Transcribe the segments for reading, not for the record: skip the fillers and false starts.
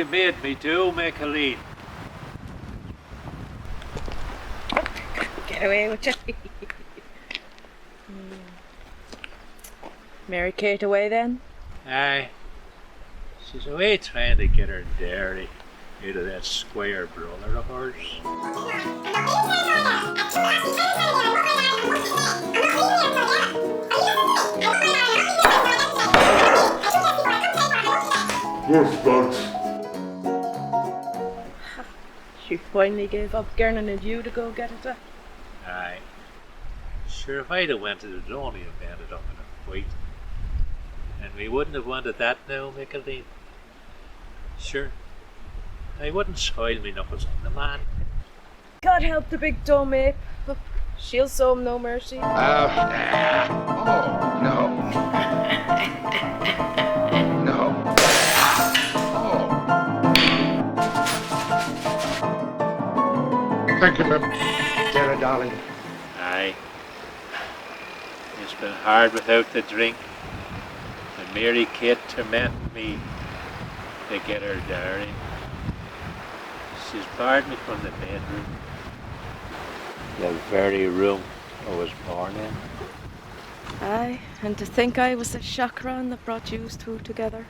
you made me do, Micheline. Get away with you. Mary Kate away then? Aye. She's away trying to get her dairy out of that square brother of hers. Yes, Bugs. She finally gave up Gernon and you to go get it back. Aye. Sure, if I'd have went to the Donny and ended up in a fight. And we wouldn't have wanted that now, Micheline. Sure. I wouldn't spoil me knuckles on the man. God help the big dumb ape. She'll show him no mercy. Oh, no. No. Oh. Thank you, ma'am. Sarah, darling. Aye. It's been hard without the drink. And Mary Kate tormented me to get her dairy. She's barred me from the bedroom. The very room I was born in. Aye, and to think I was the chakran that brought you two together.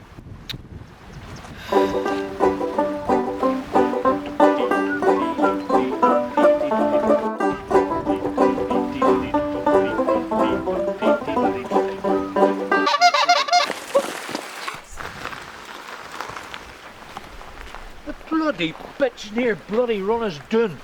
The bloody bitch near bloody run us down.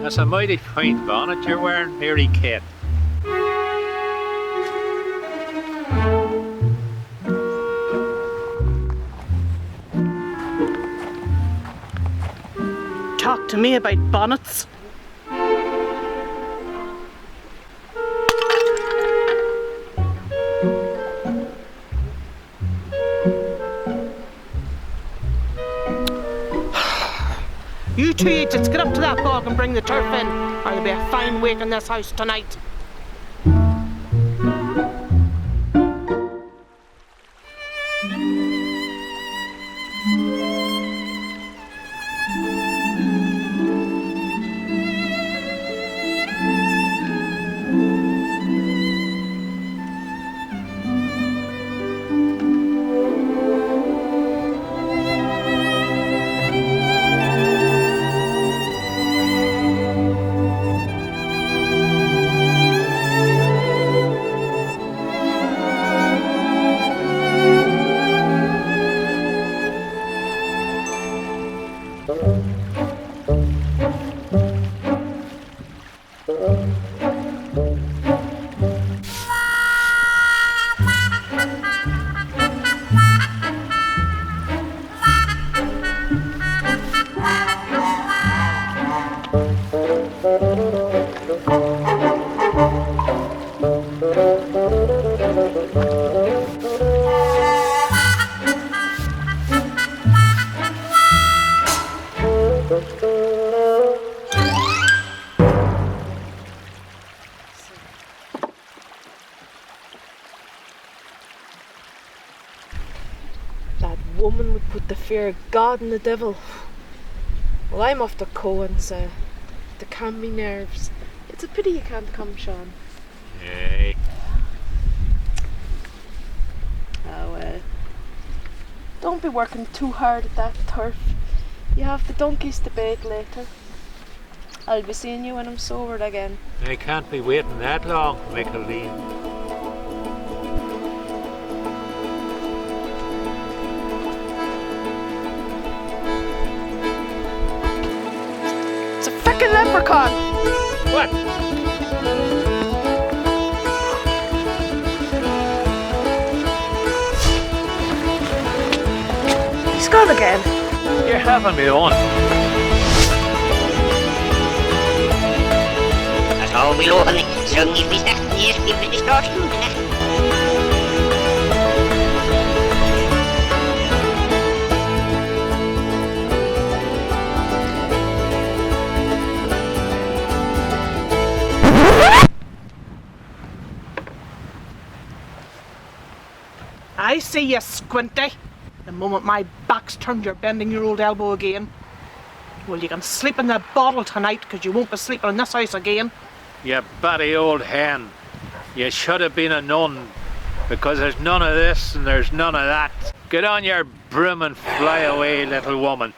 That's a mighty fine bonnet you're wearing, Mary Kate. Talk to me about bonnets. You two idiots, get up to that bog and bring the turf in, or there'll be a fine wake in this house tonight. That woman would put the fear of God and the devil. Well, I'm off to Cohen's to calm me nerves. It's a pity you can't come, Sean. Hey. Oh, don't be working too hard at that turf. You have the donkeys to bait later. I'll be seeing you when I'm sobered again. I can't be waiting that long, Micheline. It's a frickin' leprechaun! What? He's gone again. You're having me on. Dat hou we lopen, zo niet mis echt niet eens in de stad doen. I see you, Squinty. The moment my back's turned, you're bending your old elbow again. Well, you can sleep in the bottle tonight, because you won't be sleeping in this house again. You batty old hen. You should have been a nun, because there's none of this and there's none of that. Get on your broom and fly away, little woman.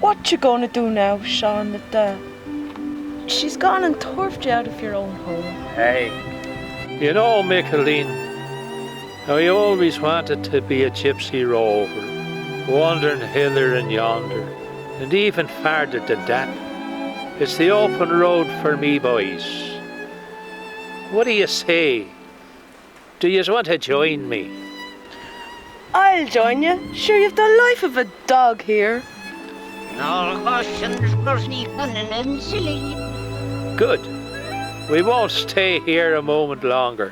What you gonna do now, Sean, that she's gone and turfed you out of your own home? Hey, you know, Micheline, I always wanted to be a gypsy rover, wandering hither and yonder, and even farther than that. It's the open road for me, boys. What do you say? Do you want to join me? I'll join you. Sure, you've the life of a dog here. Good. We won't stay here a moment longer.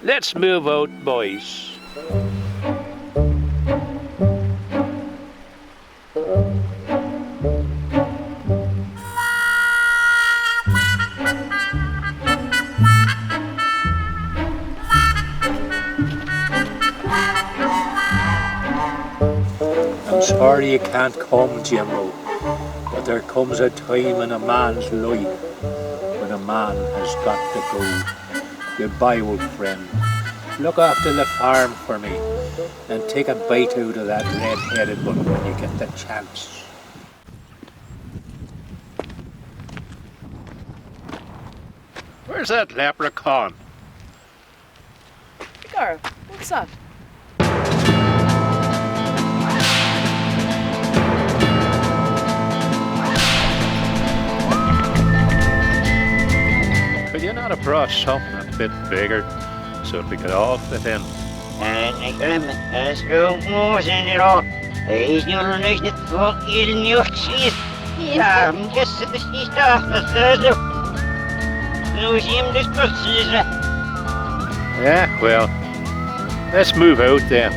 Let's move out, boys. I'm sorry you can't come, Jimbo, but there comes a time in a man's life when a man has got to go. Goodbye, old friend. Look after the farm for me and take a bite out of that red-headed one when you get the chance. Where's that leprechaun? Girl, what's that? Could you not have brought something a bit bigger so we could all fit in? Yeah, well, let's move out then.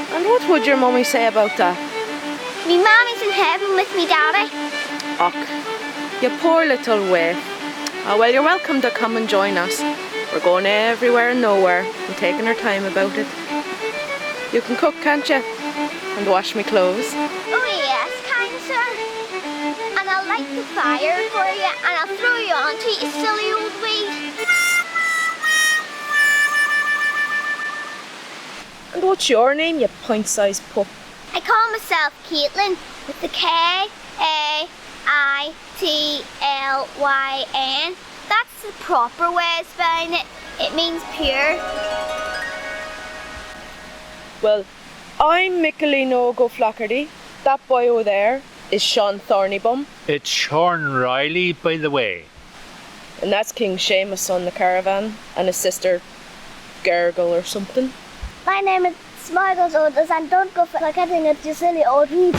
And what would your mummy say about that? Me mommy's in heaven with me daddy. Och, you poor little waif. Oh, well, you're welcome to come and join us. We're going everywhere and nowhere and taking our time about it. You can cook, can't you? And wash me clothes. Oh yes, kind sir. And I'll light the fire for you and I'll throw you onto you silly old weed. And what's your name, you pint-sized pup? I call myself Caitlin with the K-A-I-T-L-Y-N. That's the proper way of spelling it. It means pure. Well, I'm Micheline O'Flaherty. That boy over there is Sean Thornybum. It's Sean Riley, by the way. And that's King Seamus on the caravan and his sister Gurgle or something. My name is Smiles Olders and don't go for forgetting it, you silly old weed.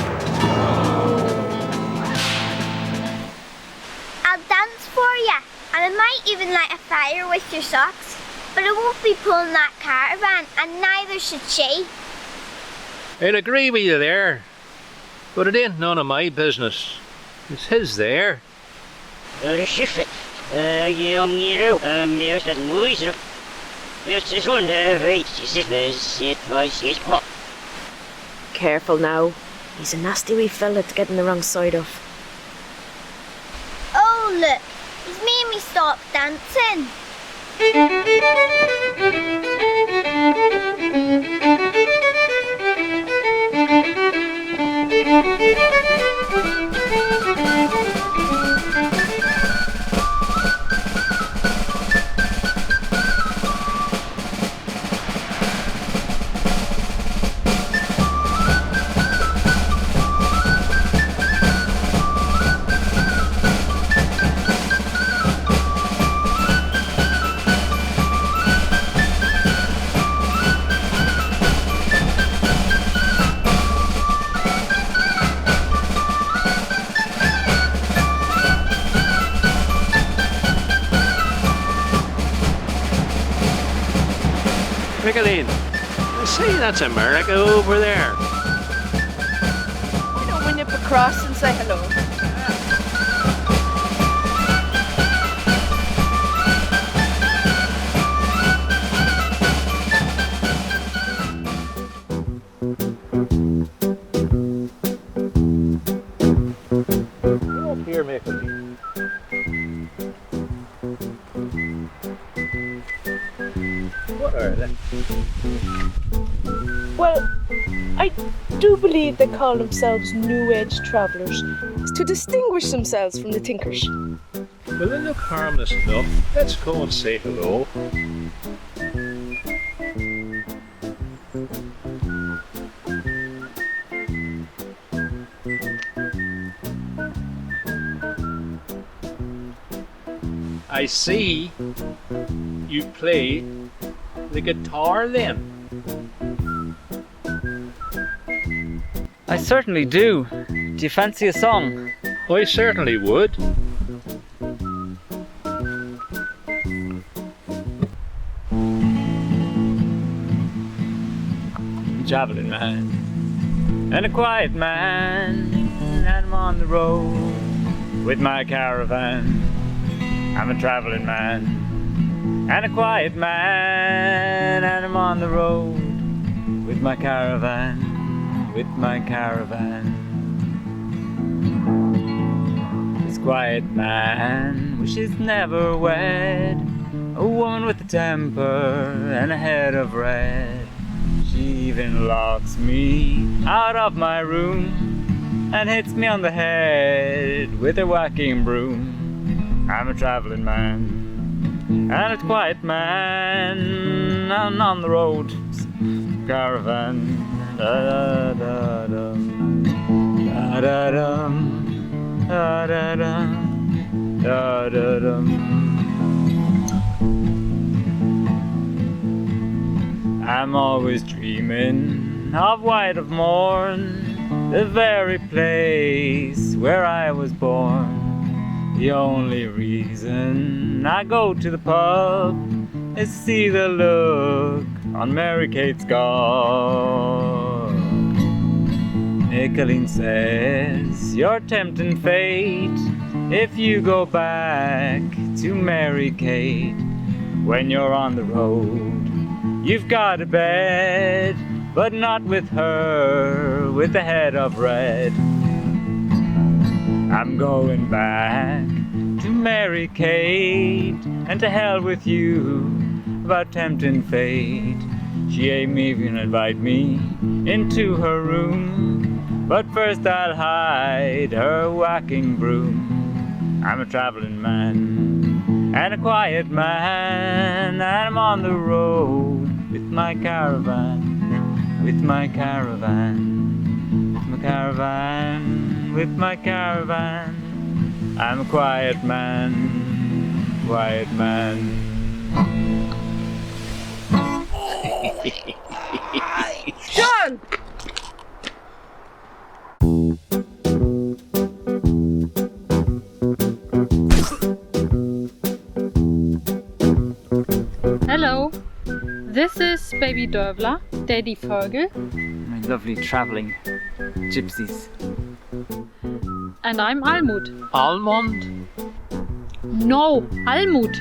I'll dance for you and I might even light a fire with your socks. But I won't be pulling that caravan and neither should she. I'll agree with you there, but it ain't none of my business. It's his there. Just as one righteousness, it was his pop. Careful now. He's a nasty wee fella to get in the wrong side of. Oh, look. He's made me stop dancing. Rickoline, I see that's America over there. You know, when you nip across and say hello. Come up here, Rickoline. What are they? Well, I do believe they call themselves New Age travellers. It's to distinguish themselves from the Tinkers. Well, they look harmless enough. Let's go and say hello. I see you play the guitar then. I certainly do. Do you fancy a song? I certainly would. Javelin man and a quiet man, and I'm on the road with my caravan. I'm a traveling man and a quiet man, and I'm on the road with my caravan, with my caravan. This quiet man wishes never wed a woman with a temper and a head of red. She even locks me out of my room and hits me on the head with her whacking broom. I'm a traveling man and a quiet man, I'm on the road, caravan. Da da da da da da da da da da da. I'm always dreaming of White of Morn, the very place where I was born. The only reason I go to the pub is to see the look on Mary Kate's gob. Rickoline says you're tempting fate if you go back to Mary Kate. When you're on the road, you've got a bed, but not with her, with the head of red. I'm going back to Mary Kate, and to hell with you about tempting fate. She ain't even invite me into her room, but first I'll hide her whacking broom. I'm a traveling man and a quiet man, and I'm on the road with my caravan, with my caravan, with my caravan, with my caravan. I'm a quiet man, quiet man. John! Hello, this is Baby Dörvler, Daddy Vogel. My lovely travelling gypsies. And I'm Almond? Almut. No, Almut.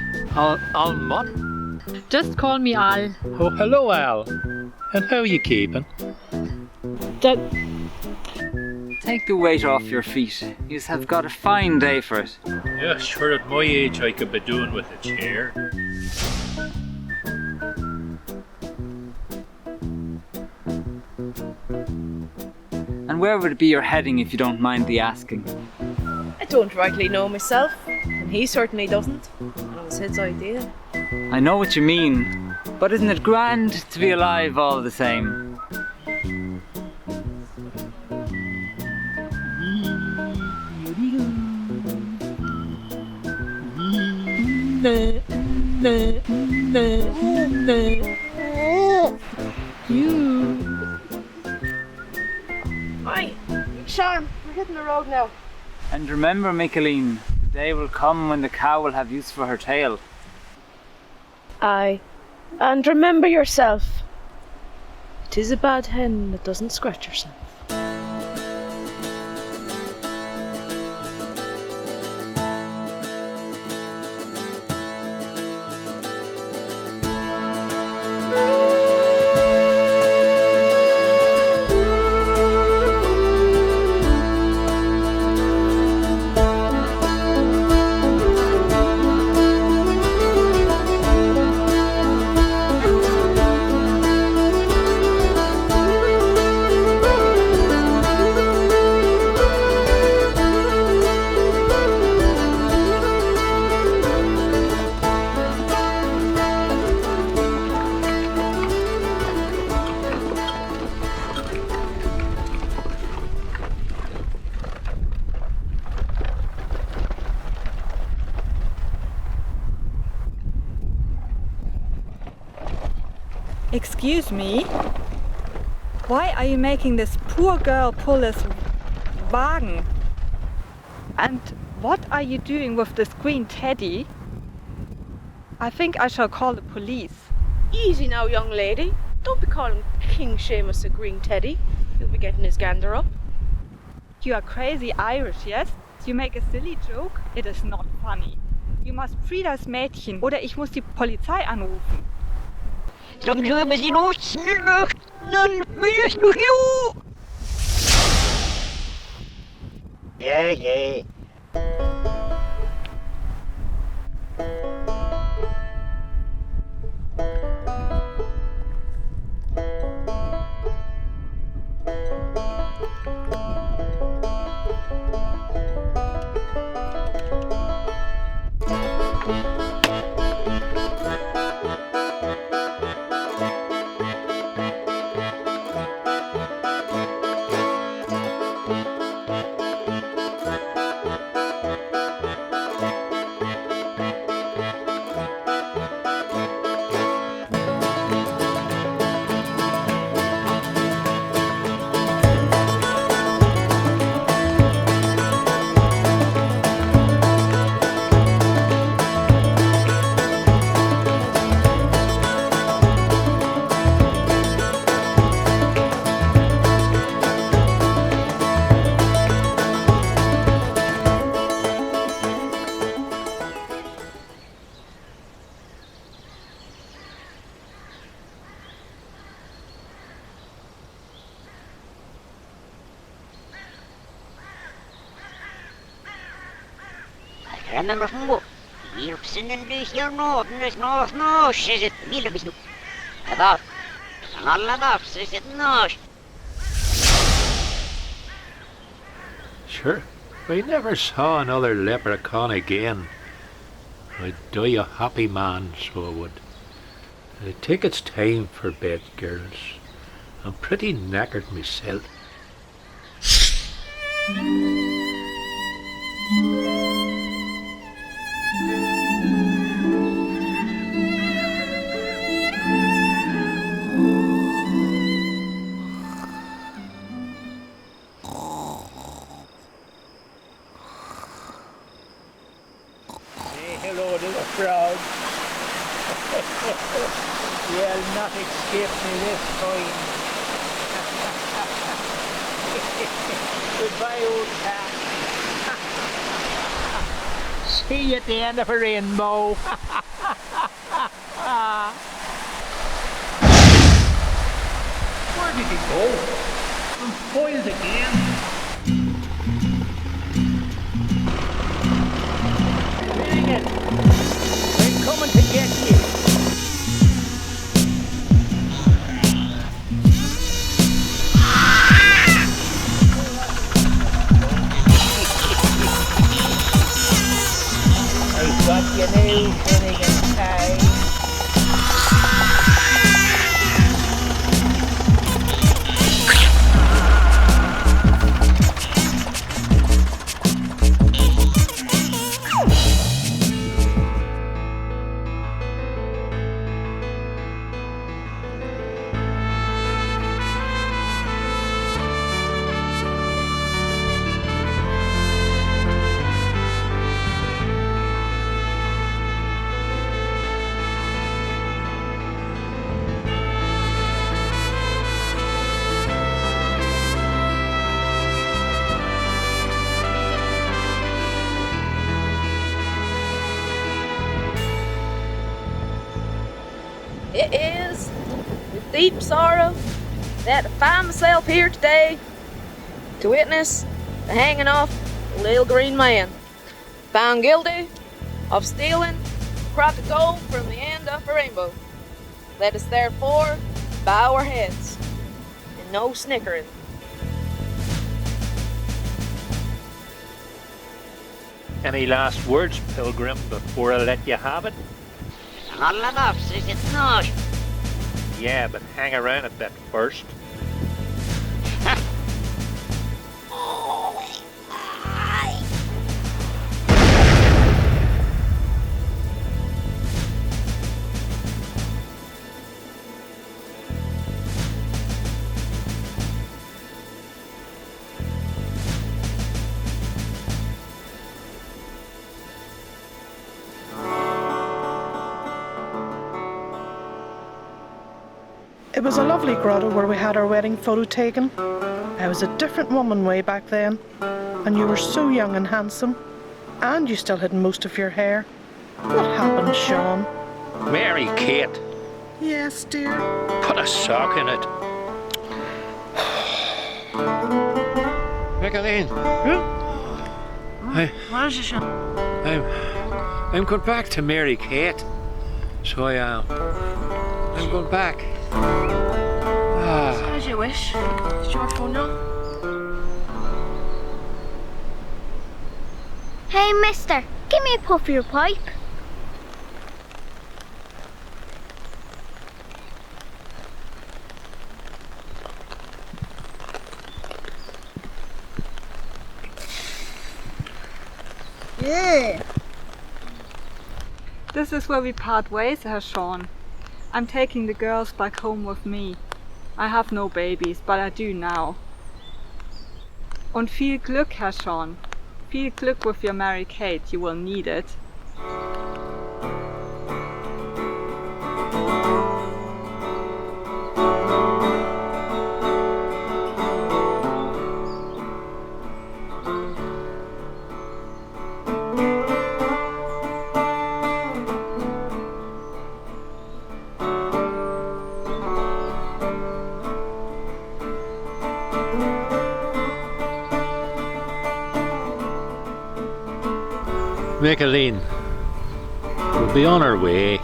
Almond? Just call me Al. Oh, hello, Al. And how are you keeping? That Take the weight off your feet. You have got a fine day for it. Yeah, sure, at my age I could be doing with a chair. And where would it be you're heading if you don't mind the asking? I don't rightly know myself, and he certainly doesn't. And it was his idea. I know what you mean, but isn't it grand to be alive all the same? Aye, Sean, we're hitting the road now. And remember, Micheline, the day will come when the cow will have use for her tail. Aye. And remember yourself. It is a bad hen that doesn't scratch herself. Excuse me? Why are you making this poor girl pull this wagon? And what are you doing with this green teddy? I think I shall call the police. Easy now, young lady. Don't be calling King Seamus a green teddy. He'll be getting his gander up. You are crazy Irish, yes? You make a silly joke? It is not funny. You must free das Mädchen oder ich muss die Polizei anrufen. Dann können wir sie losziehen. Dann willst du hier. Ja, ja. Remember from what? Wilson and this your north, says it, Wilson. About, all about, says it, north. Sure, we never saw another leprechaun again. I'd die a happy man, so I would. I think it's time for bed, girls. I'm pretty knackered myself. Hello, little frog. You'll not escape me this time. Goodbye, old cat. See you at the end of a rainbow. Where did he go? I'm foiled again. Bring it. I'm coming to get you. I've got you now, Finnegan Ty. It is with deep sorrow that I find myself here today to witness the hanging of the little green man, found guilty of stealing a crop of gold from the end of a rainbow. Let us therefore bow our heads and no snickering. Any last words, Pilgrim, before I let you have it? Not enough, is it not? Yeah, but hang around a bit first. It was a lovely grotto where we had our wedding photo taken. I was a different woman way back then, and you were so young and handsome, and you still had most of your hair. What happened, Sean? Mary Kate, Yes, dear. put a sock in it. Micheline. What is it, Sean? I'm going back to Mary Kate. So I am. I'm going back. As you wish. It's your phone now. Hey, mister, give me a puff of your pipe. Yeah. This is where we part ways, Herr Sean. I'm taking the girls back home with me. I have no babies, but I do now. Und viel Glück, Herr Sean. Viel Glück with your Mary Kate, you will need it. Micheline, we'll be on our way.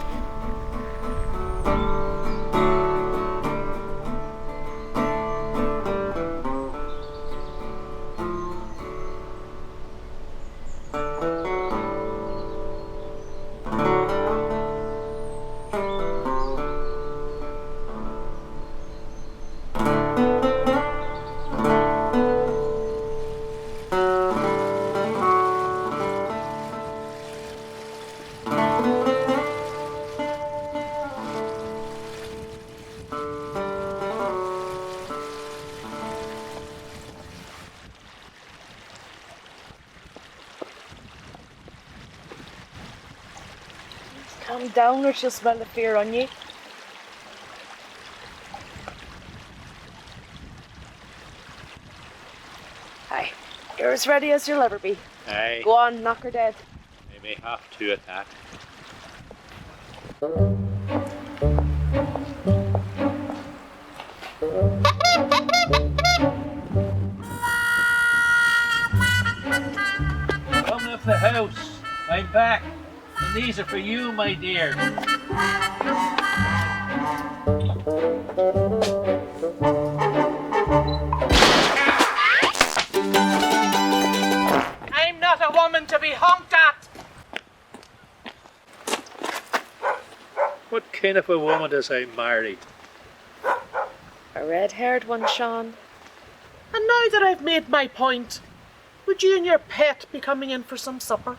Calm down or she'll smell the fear on you. Aye, you're as ready as you'll ever be. Aye, Go on, knock her dead. they may have to at that. Come up the house. I'm back. And these are for you, my dear. I'm not a woman to be honked at. What kind of a woman does I marry? A red-haired one, Sean. And now that I've made my point, would you and your pet be coming in for some supper?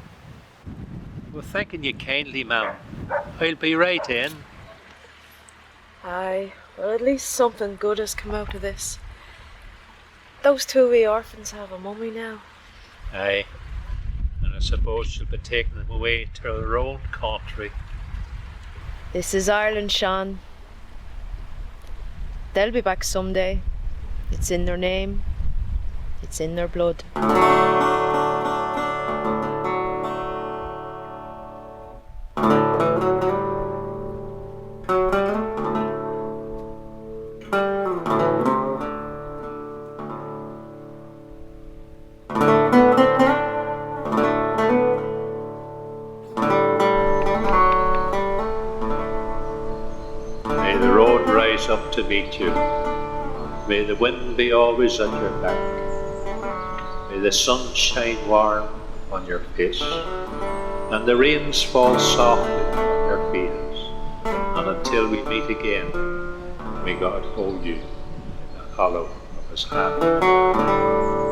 Well, thanking you kindly, ma'am. I'll be right in. Aye, well at least something good has come out of this. Those two wee orphans have a mummy now. Aye. And I suppose she'll be taking them away to her own country. This is Ireland, Sean. They'll be back someday. It's in their name. It's in their blood. May the road rise up to meet you. May the wind be always at your back. May the sun shine warm on your face, and the rains fall softly on your fields. And until we meet again, may God hold you in the hollow of his hand.